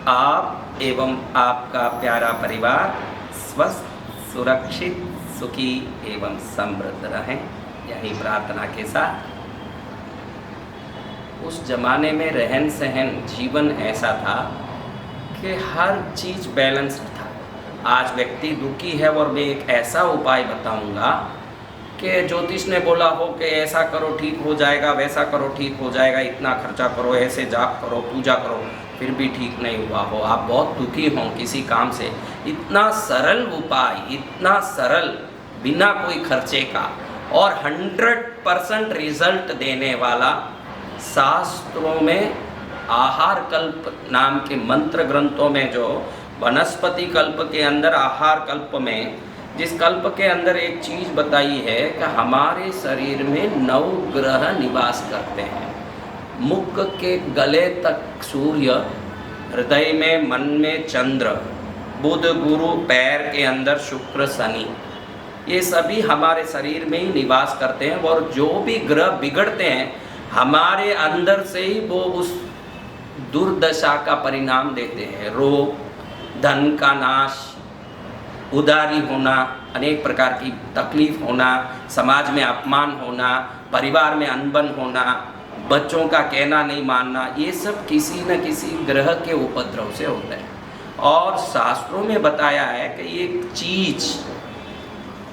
आप एवं आपका प्यारा परिवार स्वस्थ, सुरक्षित, सुखी एवं समृद्ध रहें, यही प्रार्थना के साथ। उस जमाने में रहन सहन जीवन ऐसा था कि हर चीज़ बैलेंस्ड था। आज व्यक्ति दुखी है और मैं एक ऐसा उपाय बताऊंगा कि ज्योतिष ने बोला हो कि ऐसा करो ठीक हो जाएगा, वैसा करो ठीक हो जाएगा, इतना खर्चा करो, ऐसे जाप करो, पूजा करो, फिर भी ठीक नहीं हुआ हो, आप बहुत दुखी हों किसी काम से। इतना सरल उपाय, इतना सरल, बिना कोई खर्चे का और 100% रिजल्ट देने वाला, शास्त्रों में आहार कल्प नाम के मंत्र ग्रंथों में, जो वनस्पति कल्प के अंदर आहार कल्प में, जिस कल्प के अंदर एक चीज़ बताई है कि हमारे शरीर में 9 ग्रह निवास करते हैं। मुख के गले तक सूर्य, हृदय में मन में चंद्र, बुध गुरु, पैर के अंदर शुक्र शनि, ये सभी हमारे शरीर में ही निवास करते हैं। और जो भी ग्रह बिगड़ते हैं हमारे अंदर से ही वो उस दुर्दशा का परिणाम देते हैं। रोग, धन का नाश, उदारी होना, अनेक प्रकार की तकलीफ होना, समाज में अपमान होना, परिवार में अनबन होना, बच्चों का कहना नहीं मानना, ये सब किसी न किसी ग्रह के उपद्रव से होता है। और शास्त्रों में बताया है कि ये चीज़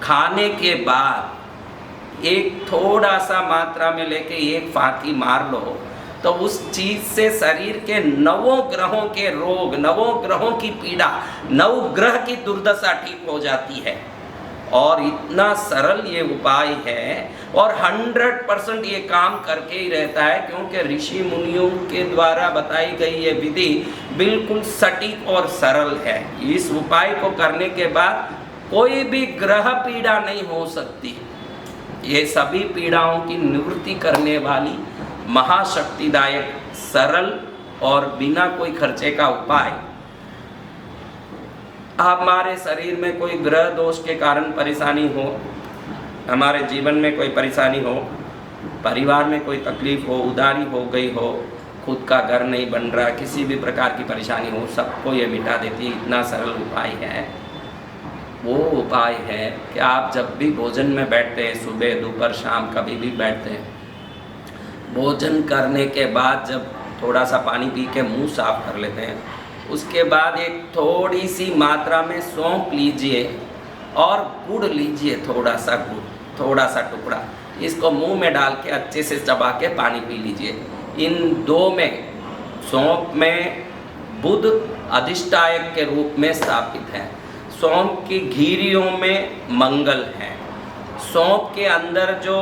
खाने के बाद एक थोड़ा सा मात्रा में लेके एक फाकी मार लो तो उस चीज़ से शरीर के 9 ग्रहों के रोग, 9 ग्रहों की पीड़ा, 9 ग्रह की दुर्दशा ठीक हो जाती है। और इतना सरल ये उपाय है और 100% ये काम करके ही रहता है, क्योंकि ऋषि मुनियों के द्वारा बताई गई ये विधि बिल्कुल सटीक और सरल है। इस उपाय को करने के बाद कोई भी ग्रह पीड़ा नहीं हो सकती। ये सभी पीड़ाओं की निवृत्ति करने वाली महाशक्तिदायक, सरल और बिना कोई खर्चे का उपाय। हमारे शरीर में कोई ग्रह दोष के कारण परेशानी हो, हमारे जीवन में कोई परेशानी हो, परिवार में कोई तकलीफ हो, उधारी हो गई हो, खुद का घर नहीं बन रहा, किसी भी प्रकार की परेशानी हो, सबको ये मिटा देती है। इतना सरल उपाय है। वो उपाय है कि आप जब भी भोजन में बैठते हैं, सुबह दोपहर शाम कभी भी बैठते हैं, भोजन करने के बाद जब थोड़ा सा पानी पी के मुंह साफ कर लेते हैं, उसके बाद एक थोड़ी सी मात्रा में सौंफ लीजिए और गुड़ लीजिए, थोड़ा सा गुड़, थोड़ा सा टुकड़ा, इसको मुंह में डाल के अच्छे से चबा के पानी पी लीजिए। इन 2 में, सौंफ में बुध अधिष्ठायक के रूप में स्थापित है, सौंफ की घीरियों में मंगल है, सौंफ के अंदर जो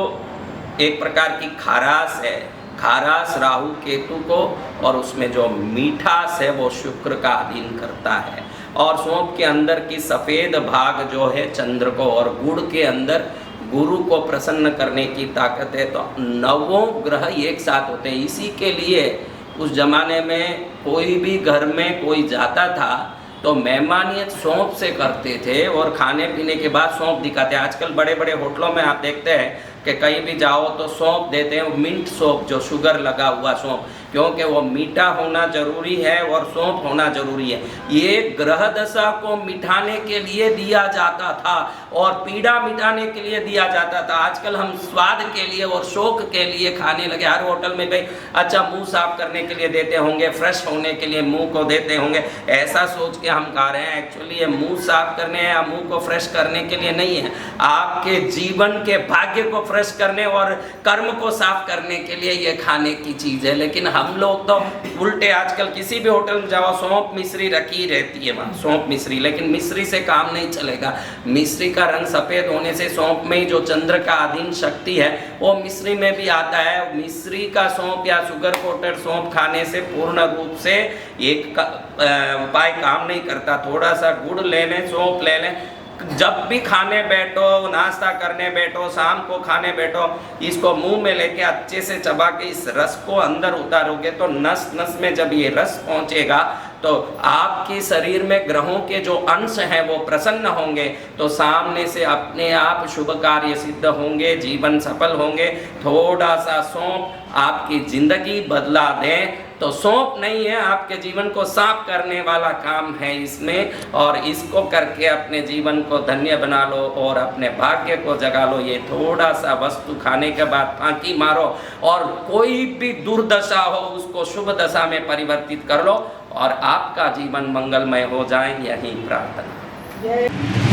एक प्रकार की खारास है, खारास राहु केतु को, और उसमें जो मीठास है वो शुक्र का अधीन करता है। और सौंफ के अंदर की सफ़ेद भाग जो है चंद्र को, और गुड़ के अंदर गुरु को प्रसन्न करने की ताकत है। तो 9 ग्रह एक साथ होते हैं। इसी के लिए उस जमाने में कोई भी घर में कोई जाता था तो मेहमानियत सौंफ से करते थे और खाने पीने के बाद सौंफ दिखाते। आजकल बड़े बड़े होटलों में आप देखते हैं कि कहीं भी जाओ तो सौंफ देते हैं, मिंट सौंफ, जो शुगर लगा हुआ सौंफ, क्योंकि वो मीठा होना जरूरी है और सौंफ होना जरूरी है। ये ग्रह दशा को मिटाने के लिए दिया जाता था और पीड़ा मिटाने के लिए दिया जाता था। आजकल हम स्वाद के लिए और शौक के लिए खाने लगे। हर होटल में भाई अच्छा मुंह साफ करने के लिए देते होंगे, फ्रेश होने के लिए मुंह को देते होंगे, ऐसा सोच के हम खा रहे हैं। एक्चुअली ये मुंह साफ करने या मुंह को फ्रेश करने के लिए नहीं है, आपके जीवन के भाग्य को फ्रेश करने और कर्म को साफ करने के लिए ये खाने की चीज़ है। लेकिन हम लोग तो उल्टे, आजकल किसी भी होटल में जाओ सौंफ मिश्री रखी रहती है वहाँ, सौंफ मिश्री, लेकिन मिश्री से काम नहीं चलेगा। मिश्री का रंग सफ़ेद होने से सौंफ में ही जो चंद्र का अधीन शक्ति है वो मिश्री में भी आता है। मिश्री का सौंफ या शुगर कोटेड सौंफ खाने से पूर्ण रूप से एक उपाय काम नहीं करता। थोड़ा सा गुड़ ले लें, सौंफ ले लें, जब भी खाने बैठो, नाश्ता करने बैठो, शाम को खाने बैठो, इसको मुंह में लेके अच्छे से चबा के इस रस को अंदर उतारोगे तो नस नस में जब ये रस पहुंचेगा तो आपके शरीर में ग्रहों के जो अंश हैं वो प्रसन्न होंगे, तो सामने से अपने आप शुभ कार्य सिद्ध होंगे, जीवन सफल होंगे। थोड़ा सा सौंफ आपकी जिंदगी बदला दें, तो सौंफ नहीं है, आपके जीवन को साफ करने वाला काम है इसमें, और इसको करके अपने जीवन को धन्य बना लो और अपने भाग्य को जगा लो। ये थोड़ा सा वस्तु खाने के बाद फांकी मारो और कोई भी दुर्दशा हो उसको शुभ दशा में परिवर्तित कर लो और आपका जीवन मंगलमय हो जाए, यही प्रार्थना।